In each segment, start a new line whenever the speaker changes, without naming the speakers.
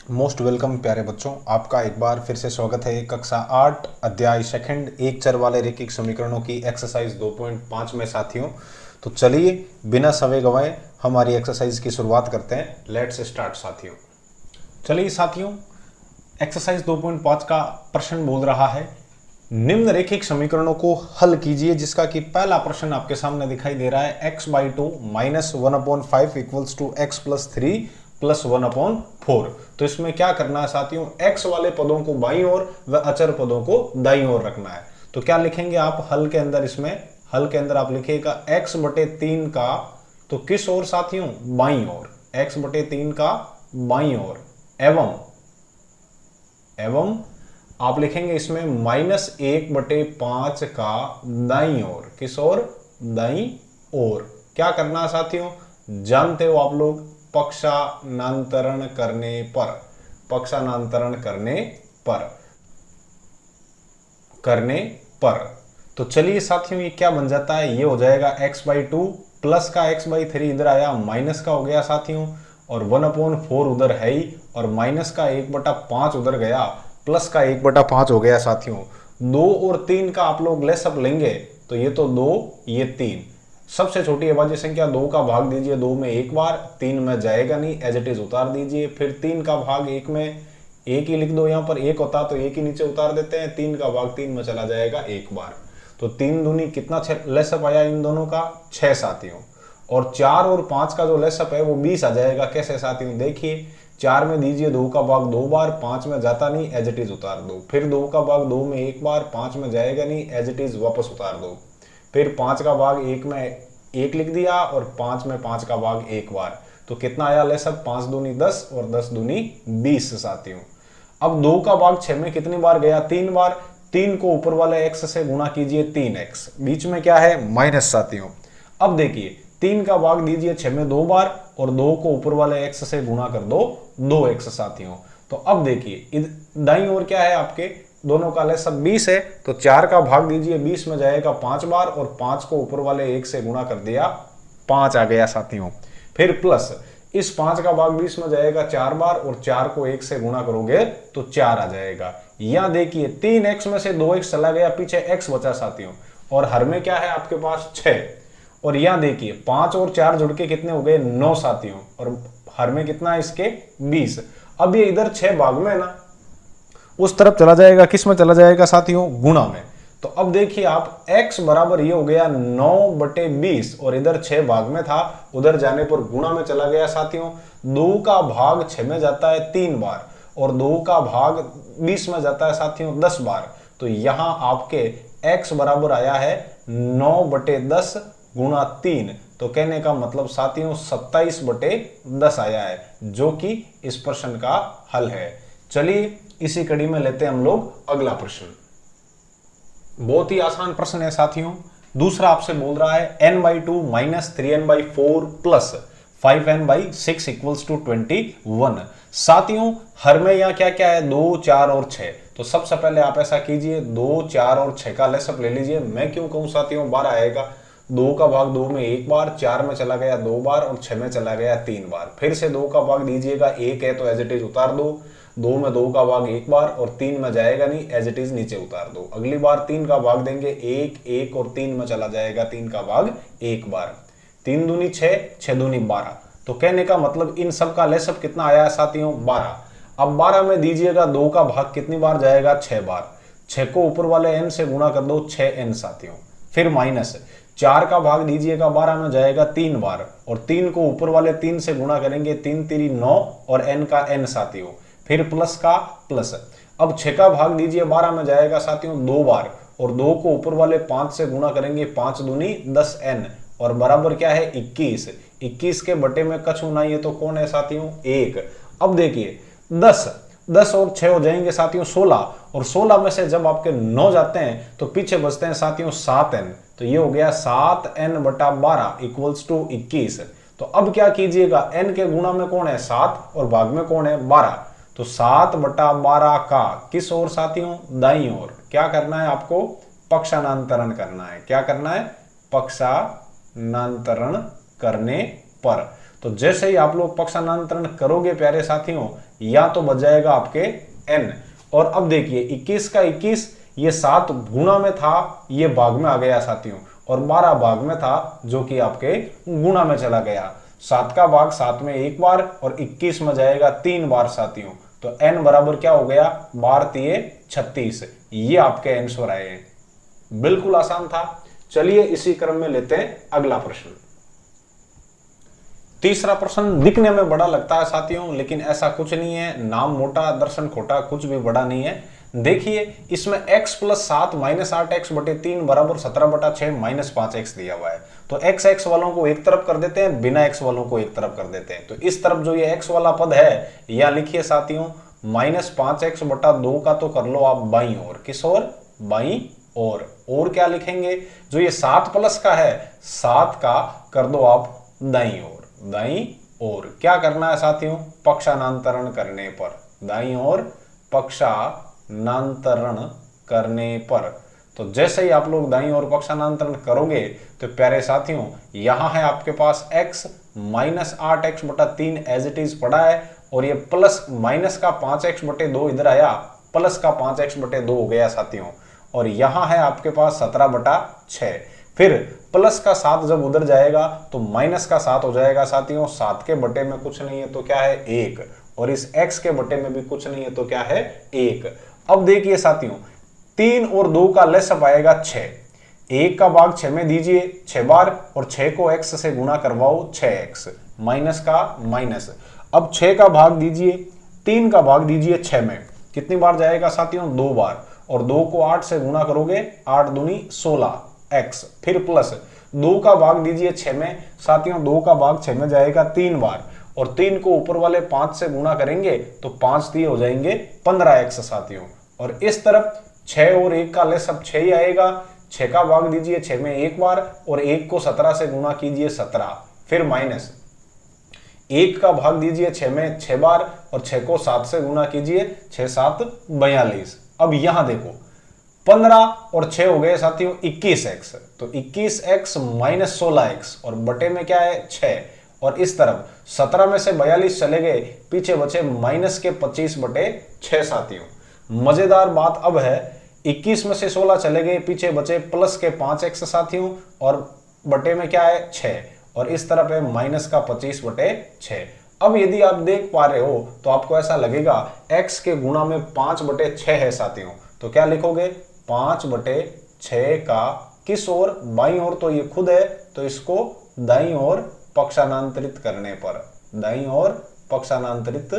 Most welcome प्यारे बच्चों, आपका एक बार फिर से स्वागत है कक्षा 8 अध्याय सेकंड एक चर वाले रैखिक समीकरणों की एक्सरसाइज 2.5 में साथियों। तो चलिए बिना समय गंवाए हमारी एक्सरसाइज की शुरुआत करते हैं। लेट्स स्टार्ट साथियों। चलिए साथियों, एक्सरसाइज 2.5 का प्रश्न बोल रहा है निम्न रैखिक समीकरणों को हल कीजिए, जिसका कि पहला प्रश्न आपके सामने दिखाई दे रहा है x/2 minus 1/5 equals to x + 3 + 1/4। तो इसमें क्या करना है साथियों, x वाले पदों को बाईं ओर व अचर पदों को दाईं ओर रखना है। तो क्या लिखेंगे आप हल के अंदर, इसमें हल के अंदर आप लिखिएगा x/3 का तो किस ओर साथियों, बाईं ओर, x/3 का बाईं ओर, एवं आप लिखेंगे इसमें -1/5 का दाईं ओर, किस ओर, दाईं ओर। क्या करना है साथियों, जानते हो आप लोग, पक्षांतरण करने पर, पक्षांतरण करने पर। तो चलिए साथियों, ये क्या बन जाता है, ये हो जाएगा x/2 प्लस का x/3 इधर आया, माइनस का हो गया साथियों, और 1/4 उधर है ही, और माइनस का 1/5 उधर गया, प्लस का 1/5 हो गया साथियों। 2 और 3 का आप लोग लेसअप लेंगे तो ये तो 2, ये 3। सबसे छोटी अभाज्य संख्या 2 का भाग दीजिए 2 में एक बार, 3 में जाएगा नहीं, एज इट इज उतार दीजिए। फिर 3 का भाग 1 में, एक ही लिख दो, यहां पर 1 होता तो एक ही नीचे उतार देते हैं। 3 का भाग 3 में चला जाएगा एक बार। तो 3 दूनी कितना लेसअप आया इन दोनों का, 6 साथियों। और 4 और 5 का जो लेसअप है वो 20 आ जाएगा। कैसे साथियों, देखिए 4 में दीजिए 2 का भाग 2 बार, 5 में जाता नहीं, एज इट इज उतार दो। फिर 2 का भाग 2 में एक बार, 5 में जाएगा नहीं, एज इट इज वापस उतार दो। फिर 5 का भाग 1 में 1 लिख दिया, और 5 में 5 का भाग एक बार। तो कितना आया लेसअप, 5 दूनी 10 और 10 दूनी 20 साथियों। अब 2 का भाग 6 में कितनी बार गया, 3 बार। 3 को ऊपर वाले x से गुणा कीजिए, 3x, बीच में क्या है, माइनस साथियों। अब देखिए 3 का भाग दीजिए 6 में 2 बार, और 2 को ऊपर वाले x से गुणा कर दो, 2x साथियों। तो अब देखिए दाईं ओर क्या है आपके, दोनों का लेसअप 20 है, तो 4 का भाग दीजिए 20 में जाएगा 5 बार, और 5 को ऊपर वाले 1 से गुणा कर दिया, 5 आ गया साथियों। फिर प्लस इस 5 का भाग 20 में जाएगा 4 बार, और 4 को 1 से गुणा करोगे तो 4 आ जाएगा। यहां देखिए 3x में से 2x चला गया, पीछे x बचा साथियों, और हर में क्या है आपके पास 6। और यहां देखिए 5 और 4 जुड़ के कितने हो गए, 9 साथियों, और हर में कितना है इसके, 20। अब ये इधर 6 भाग में है ना, उस तरफ चला जाएगा, किस में चला जाएगा साथियों, गुणा में। तो अब देखिए आप x बराबर ये हो गया 9/20, और इधर 6 भाग में था, उधर जाने पर गुणा में चला गया साथियों। 2 का भाग 6 में जाता है 3 बार, और 2 का भाग 20 में जाता है साथियों 10 बार। तो यहां आपके x बराबर आया है 9/10 गुणा 3। तो कहने का मतलब साथियों 27/10 आया है, जो कि इस प्रश्न का हल है। चलिए इसी कड़ी में लेते हैं हम लोग अगला प्रश्न। बहुत ही आसान प्रश्न है साथियों। दूसरा आपसे बोल रहा है n/2 minus 3n/4 plus 5n/6 equals to 21। साथियों हर में यहां क्या क्या है, 2, 4 और 6। तो सबसे पहले आप ऐसा कीजिए, 2, 4 और 6 का लेसअप ले लीजिए। मैं क्यों कहूं साथियों, 12 आएगा। 2 का भाग 2 में एक बार, 4 में चला गया 2 बार, और 6 में चला गया 3 बार। फिर से 2 का भाग दीजिएगा, 1 है तो एज इट इज उतार दो। 2 में 2 का भाग एक बार, और 3 में जाएगा नहीं, एज इट इज नीचे उतार दो। अगली बार 3 का भाग देंगे, 1, 1 और 3 में चला जाएगा 3 का भाग एक बार। 3 दूनी 6, 6 दूनी 12। तो कहने का मतलब इन सब का लेसअप कितना आया है साथियों, 12। अब 12 में दीजिएगा 2 का भाग कितनी बार जाएगा, 6 बार। 6 को ऊपर वाले n से गुणा कर दो, 6n साथियों। फिर माइनस 4 का भाग दीजिएगा 12 में जाएगा 3 बार, और 3 को ऊपर वाले 3 से गुणा करेंगे, 3 3 9 और n का n साथियों। फिर प्लस का प्लस। अब 6 का भाग दीजिए 12 में जाएगा साथियों 2 बार, और 2 को ऊपर वाले 5 से गुणा करेंगे, 5 दूनी 10n, और बराबर क्या है 21। 21 के बटे में कछु नहीं है तो कौन है साथियों, 1। अब देखिए 10 और 6 हो जाएंगे साथियों 16, और 16 में से जब आपके 9 जाते हैं तो पीछे बचते हैं साथियों 7n। तो ये हो गया 7n/12 इक्वल्स टू 21। तो अब क्या कीजिएगा, n के गुणा में कौन है 7, और भाग में कौन है 12। तो 7/12 का किस ओर साथियों, दाईं ओर। क्या करना है आपको, पक्षांतरण करना है। क्या करना है, पक्षांतरण करने पर। तो जैसे ही आप लोग पक्षांतरण करोगे प्यारे साथियों, या तो बच जाएगा आपके n। और अब देखिए 21 का 21, ये 7 गुणा में था, ये भाग में आ गया साथियों, और 12 भाग में था जो कि आपके गुणा में चला गया। 7 का भाग 7 में एक बार और 21 में जाएगा 3 बार साथियों। तो n बराबर क्या हो गया, 12×3=36। ये आपके आंसर आए हैं। बिल्कुल आसान था। चलिए इसी क्रम में लेते हैं अगला प्रश्न। तीसरा प्रश्न दिखने में बड़ा लगता है साथियों, लेकिन ऐसा कुछ नहीं है। नाम मोटा दर्शन खोटा, कुछ भी बड़ा नहीं है। देखिए इसमें x + 7 - 8x/3 बराबर 17/6 - 5x दिया हुआ है। तो x वालों को एक तरफ कर देते हैं, बिना x वालों को एक तरफ कर देते हैं। तो इस तरफ जो ये x वाला पद है, या लिखिए साथियों -5x/2 का तो कर लो आप बाईं ओर। किस ओर, बाईं ओर। और क्या लिखेंगे, जो ये 7 प्लस का है, 7 का कर दो आप दाईं ओर। दाईं ओर क्या करना है साथियों, पक्षांतरण करने पर। दाईं ओर पक्षांतरण करने पर। तो जैसे ही आप लोग दाईं ओर पक्षांतरण करोगे तो प्यारे साथियों यहां है आपके पास x -8x/3 as it is पड़ा है, और ये प्लस माइनस का 5x/2 इधर आया, प्लस का 5x/2 हो गया साथियों। और यहां है आपके पास 17/6। फिर प्लस का 7 जब उधर जाएगा तो माइनस का 7 हो जाएगा साथियों। 7 के बटे में कुछ नहीं है तो क्या है, 1। और इस x के बटे में भी कुछ नहीं है तो क्या है, 1। अब देखिए साथियों 3 और 2 का लेसअप आएगा 6। 1 का भाग 6 में दीजिए 6 बार, और 6 को x से गुणा करवाओ 6x, माइनस का माइनस। अब 6 का भाग दीजिए, 3 का भाग दीजिए 6 में, कितनी बार जाएगा साथियों, 2 बार। और 2 को 8 से गुणा करोगे, 8 दूनी 16x। फिर प्लस 2 का भाग दीजिए 6 में साथियों, 2 का भाग 6 में जाएगा 3 बार, और 3 को ऊपर वाले 5 से गुणा करेंगे तो 5 दिए हो जाएंगे 15x साथियों। और इस तरफ 6 और 1 का लेसअप 6 ही आएगा। 6 का भाग दीजिए 6 में एक बार, और 1 को 17 से गुणा कीजिए 17। फिर माइनस 1 का भाग दीजिए 6 में 6 बार, और 6 को 7 से गुणा कीजिए, 6 7 42। अब यहां देखो 15 और 6 हो गए साथियों 21x। तो 21x - 16x, और बटे में क्या है 6। और इस तरफ 17 में से 42 चले गए, पीछे बचे -25/6 साथियों। मजेदार बात अब है 21 में से 16 चले गए, पीछे बचे प्लस के 5x साथियों, और बटे में क्या है 6। और इस तरफ है -25/6। अब यदि आप देख पा रहे हो तो आपको ऐसा लगेगा x के गुणा में 5/6 है साथियों। तो क्या लिखोगे, 5/6 का किस ओर, बाईं ओर। तो ये खुद है, तो इसको दाईं ओर पक्षांतरित करने पर, दाईं ओर पक्षांतरित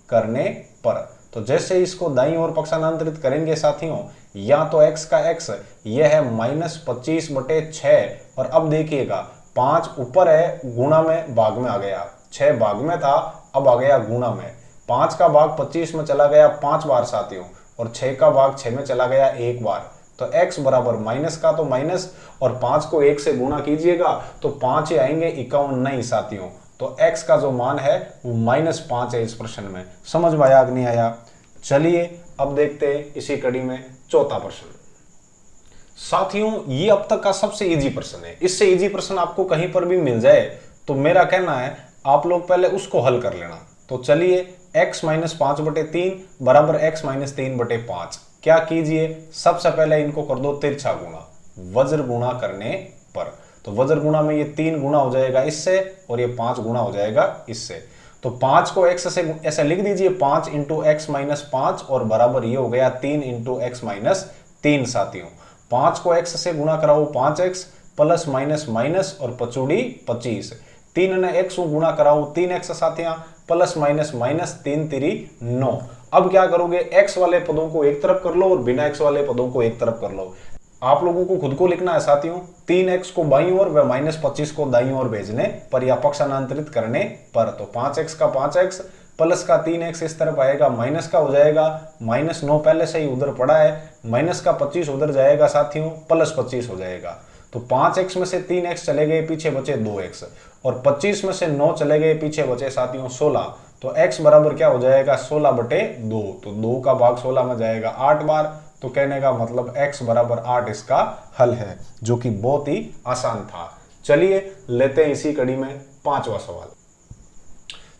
करने पर। तो जैसे इसको दाईं ओर पक्षांतरित करेंगे साथियों, या तो x का x, यह है -25/6। और अब देखिएगा 5 ऊपर है, गुणा में भाग में आ गया, 6 भाग में था, अब आ गया गुणा में। 5 का भाग 25 में चला गया 5 बार साथियों, और 6 का भाग 6 में चला गया 1 बार। तो x बराबर माइनस का तो माइनस, और 5 को 1 से गुणा कीजिएगा तो 5 ही आएंगे, 51 नहीं साथियों। तो x का जो मान है वो -5 है इस प्रश्न में। समझ में आया कि नहीं आया? चलिए अब देखते हैं इसी कड़ी में चौथा प्रश्न। साथियों ये अब तक का सबसे इजी प्रश्न है। इससे इजी प्रश्न आपको कहीं पर भी मिल जाए तो मेरा कहना है आप लोग पहले उसको हल कर लेना। तो चलिए x - 5/3 बराबर x - 3/5। क्या कीजिए, सबसे पहले इनको कर दो तिरछा गुणा, वज्र गुणा करने पर। तो वज्र गुणा में ये 3 गुणा हो जाएगा इससे, और ये 5 गुणा हो जाएगा इससे। तो 5 को x से ऐसे लिख दीजिए, 5 × x - 5, और बराबर ये हो गया 3 × x - 3 साथियों। 5 को x से गुणा कराओ 5x, प्लस माइनस माइनस, और पचूड़ी 25। 3 ने x को गुणा कराओ 3x साथियां, प्लस माइनस माइनस, 3 3 9। अब क्या करोगे, x वाले पदों को एक तरफ कर लो और बिना x वाले पदों को एक तरफ कर लो। आप लोगों को खुद को लिखना है साथियों, 3x को बाईं ओर व -25 को दाईं ओर भेजने पर या पक्षांतरित करने पर। तो 5x का 5x प्लस का 3x इस तरफ आएगा, माइनस का हो जाएगा -9 पहले से ही उधर पड़ा है, माइनस का 25 उधर जाएगा साथियों, प्लस 25 हो जाएगा। तो 5x में से 3x चले गए, पीछे बचे 2x, और 25 में से 9 चले गए, पीछे बचे साथियों 16। तो x बराबर क्या हो जाएगा 16/2। तो 2 का भाग 16 में जाएगा 8 बार। तो कहने का मतलब x बराबर 8 इसका हल है, जो कि बहुत ही आसान था। चलिए लेते हैं इसी कड़ी में पांचवा सवाल।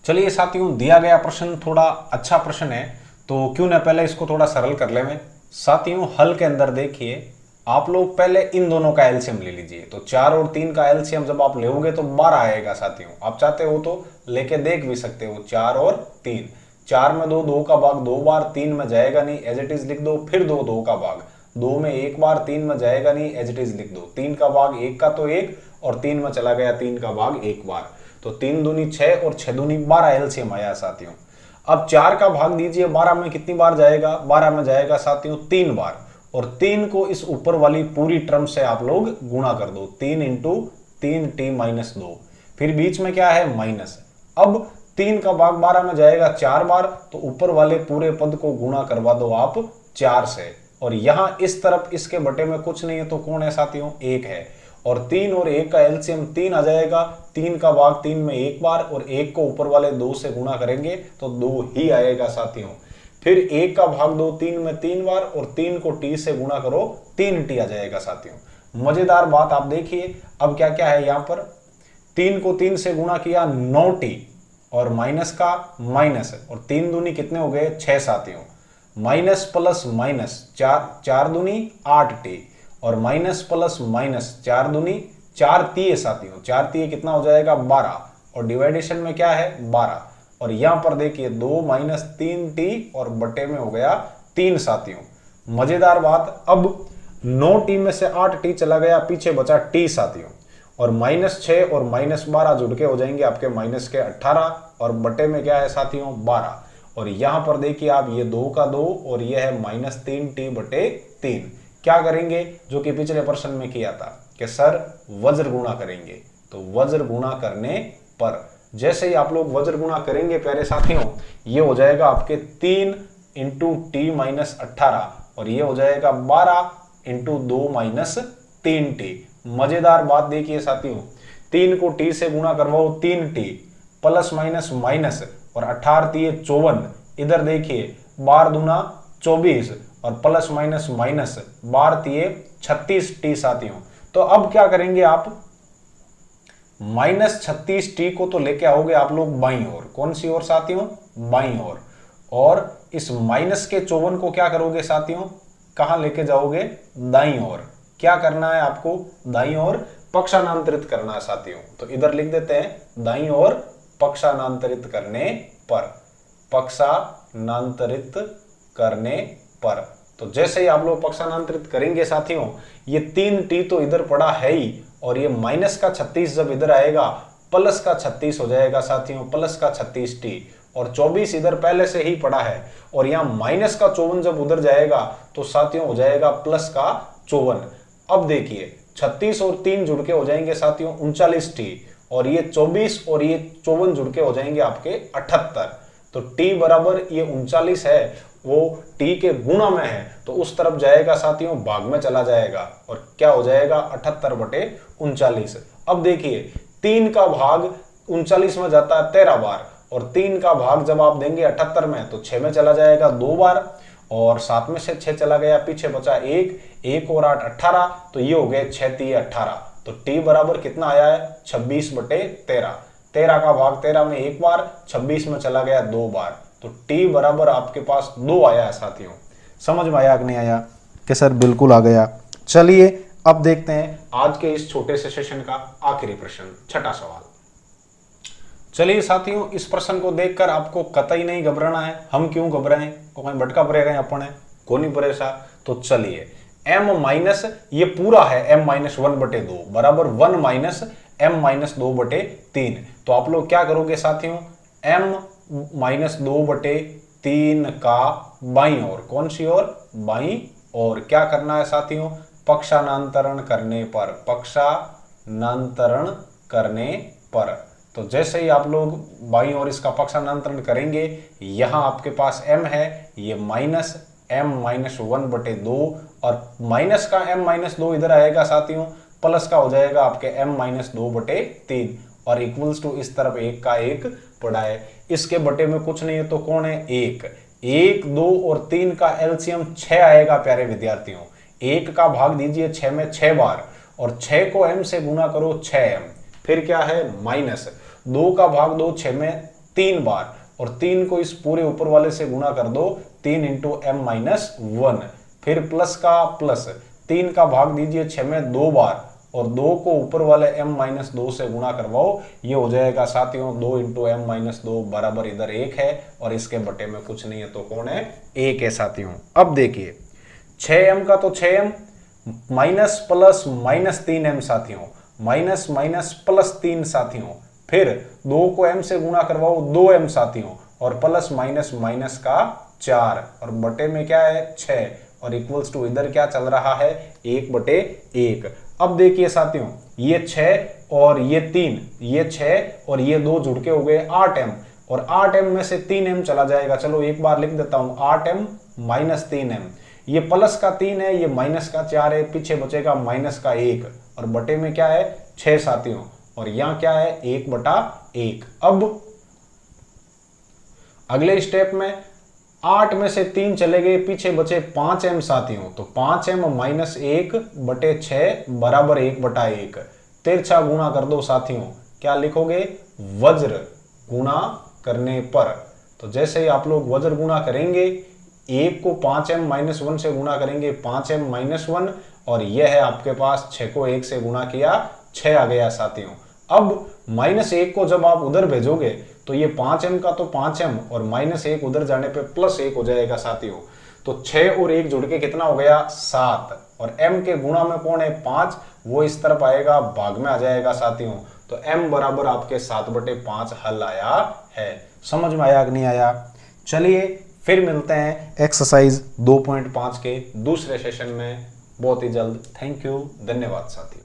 चलिए साथियों, दिया गया प्रश्न थोड़ा अच्छा प्रश्न है, तो क्यों ना पहले इसको थोड़ा सरल कर लें। साथियों हल के अंदर देखिए, आप लोग पहले इन दोनों का एलसीएम ले लीजिए। तो 4 और 3 का एलसीएम जब आप लेोगे तो 12 आएगा साथियों। आप चाहते हो तो लेके देख भी सकते हो। 4 और 3, 4 में 2, 2 का भाग 2 बार, 3 में जाएगा नहीं, एज इट इज लिख दो। फिर 2, 2 का भाग 2 में 1 बार, 3 में जाएगा नहीं, एज इट इज लिख दो। 3 का भाग 1 का तो 1, और 3 में चला गया 3 का भाग 1 बार। तो 3 दूनी 6 और 6 दूनी 12 एलसीएम आया साथियों। अब 4 का भाग दीजिए, 12 में कितनी बार जाएगा? 12 में जाएगा साथियों 3 बार, और 3 को इस ऊपर वाली पूरी टर्म से आप लोग गुणा कर दो। 3 इंटू 3t माइनस 2, फिर बीच में क्या है? माइनस। अब 3 का भाग 12 में जाएगा 4 बार, तो ऊपर वाले पूरे पद को गुणा करवा दो आप 4 से, और यहां इस तरफ इसके बटे में कुछ नहीं है, तो कौन है साथियों? 1 है। और 3 और 1 का एलसीएम 3 आ जाएगा। 3 का भाग 3 में 1 बार, और 1 को ऊपर वाले 2 से गुणा करेंगे तो 2 ही आएगा साथियों। फिर 1 का भाग 2 3 में 3 बार, और 3 को t से गुणा करो, 3t आ जाएगा साथियों। मजेदार बात आप देखिए, अब क्या क्या है यहां पर? 3 को 3 से गुणा किया 9t, और माइनस का माइनस, और 3 दूनी कितने हो गए? 6 साथियों। माइनस प्लस माइनस 4 दूनी 8t, और माइनस प्लस माइनस 4 दूनी 4 तीय साथियों। 4 तीय कितना हो जाएगा? 12, और डिवाइडेशन में क्या है? 12। और यहां पर देखिए 2 माइनस 3t, और बटे में हो गया 3 साथियों। मजेदार बात, अब 9t में से 8t चला गया, पीछे बचा t साथियों, और माइनस 6 और माइनस 12 जुड़ के हो जाएंगे आपके माइनस के 18, और बटे में क्या है साथियों? 12। और यहां पर देखिए आप, ये 2 का 2, और ये है माइनस 3t बटे 3। क्या करेंगे? जो कि पिछले प्रश्न में किया था कि सर वज्र गुणा करेंगे। तो वज्र गुणा करने पर जैसे ही आप लोग वज्र गुणा करेंगे प्यारे साथियों, ये हो जाएगा आपके 3 इंटू टी माइनस 18, और ये हो जाएगा 12 इंटू 2 माइनस 3t। मजेदार बात देखिए साथियों, 3 को t से गुणा करवाओ 3t, प्लस माइनस माइनस, और 18 3 54, इधर देखिए 12 दूना 24, और प्लस माइनस माइनस 12 3 36t साथियों। तो अब क्या करेंगे आप? माइनस 36t को तो लेके आओगे आप लोग बाईं ओर। कौन सी ओर साथियों? बाईं ओर। और इस माइनस के 54 को क्या करोगे साथियों? कहां लेके जाओगे? दाईं ओर। क्या करना है आपको? दाईं ओर पक्षांतरित करना है साथियों। तो इधर लिख देते हैं दाईं ओर पक्षांतरित करने पर, पक्षांतरित करने पर। तो जैसे ही आप लोग पक्षांतरित करेंगे साथियों, ये 3t तो इधर पड़ा है ही, और ये माइनस का 36 जब इधर आएगा, प्लस का 36 हो जाएगा साथियों, प्लस का 36t, और 24 इधर पहले से ही पड़ा है, और यहां माइनस का 54 जब उधर जाएगा तो साथियों हो जाएगा प्लस का 54। अब देखिए 36 और 3 जुड़ के हो जाएंगे साथियों 39t, और ये 24 और ये 54 जुड़ के हो जाएंगे आपके 78। तो t बराबर ये 39 है, वो t के गुणा में है, तो उस तरफ जाएगा साथियों, भाग में चला जाएगा, और क्या हो जाएगा? 78 बटे 39। अब देखिए 3 का भाग 39 में जाता है 13 बार, और 3 का भाग जब आप देंगे 78 में, तो 6 में चला जाएगा 2 बार, और 7 में से 6 चला गया, पीछे बचा 1 और 8 18, तो ये हो गए 6 3 18। तो t बराबर कितना आया है? 26 बटे 13। 13 का भाग 13 में 1 बार, 26 में चला गया 2 बार, तो t बराबर आपके पास 2 आया है साथियों। समझ में आया कि नहीं आया? कि सर बिल्कुल आ गया। चलिए अब देखते हैं आज के इस छोटे से सेशन का आखिरी प्रश्न, छठा सवाल। चलिए साथियों, इस प्रश्न को देखकर आपको कतई नहीं घबराना है। हम क्यों घबराएं? को कहीं भटका पड़ेगा अपन है को नहीं परेशा। तो चलिए m माइनस, ये पूरा है m माइनस 1 बटे 2 बराबर 1 माइनस m माइनस 2 बटे 3। तो आप लोग क्या करोगे साथियों? m माइनस 2 बटे 3 का बाईं ओर, कौन सी ओर? बाईं ओर। क्या करना है साथियों? पक्षांतरण करने पर, पक्षांतरण करने पर। तो जैसे ही आप लोग बाईं ओर इसका पक्षांतरण करेंगे, यहां आपके पास m है, ये माइनस m माइनस 1 बटे 2, और माइनस का m माइनस 2 इधर आएगा साथियों, प्लस का हो जाएगा आपके m माइनस 2 बटे 3, और इक्वल्स टू इस तरफ 1 का 1 पड़ा है। इसके बटे में कुछ नहीं है, तो कौन है? 1। 1 2 और 3 का एलसीएम 6 आएगा प्यारे विद्यार्थियों। 1 का भाग दीजिए 6 में 6 बार, और 6 को m से गुणा करो 6m, फिर क्या है? माइनस 2 का भाग 2 6 में 3 बार, और 3 को इस पूरे ऊपर वाले से गुणा कर दो, 3 इंटू m माइनस 1, फिर प्लस का प्लस, 3 का भाग दीजिए 6 में 2 बार, और 2 को ऊपर वाले m माइनस 2 से गुणा करवाओ, ये हो जाएगा साथियों 2 इंटू m माइनस 2 बराबर इधर 1 है, और इसके बटे में कुछ नहीं है तो कौन है, 1 है साथियों। अब देखिए 6m का तो 6m, minus plus minus 3m साथियों, माइनस माइनस प्लस 3 साथियों, फिर 2 को m से गुणा करवाओ 2m साथियों, और प्लस माइनस माइनस का 4, और बटे में क्या है 6, और इक्वल्स टू इधर क्या चल रहा है 1/1। अब देखिए साथियों ये 6 और ये 3, ये 6 और ये 2 जुड़ के हो गए 8m, और 8m में से 3m चला जाएगा, चलो एक बार लिख देता हूं 8m माइनस 3m, ये प्लस का 3 है, ये माइनस का 4 है, पीछे बचेगा माइनस का 1, और बटे में क्या है 6 साथियों, और यहां क्या है 1/1। अब अगले स्टेप में 8 में से 3 चले गए, पीछे बचे 5m साथियों, तो 5m माइनस 1/6 बराबर 1/1। तिरछा गुणा कर दो साथियों, क्या लिखोगे वज्र गुणा करने पर, तो जैसे ही आप लोग वज्र गुणा करेंगे, 1 को 5m माइनस 1 से गुणा करेंगे 5m माइनस 1, और यह है आपके पास 6 को 1 से गुणा किया 6 आ गया साथियों। अब माइनस 1 को जब आप उधर भेजोगे तो ये 5m का तो 5m, और माइनस 1 उधर जाने पे प्लस 1 हो जाएगा साथियों, तो 6 और 1 जुड़ के कितना हो गया 7, और m के गुणा में कौन है 5, वो इस तरफ आएगा भाग में आ जाएगा साथियों, तो m बराबर आपके 7/5 हल आया है। समझ में आया कि नहीं आया? चलिए फिर मिलते हैं एक्सरसाइज 2.5 के दूसरे सेशन में बहुत ही जल्द। थैंक यू, धन्यवाद साथियों।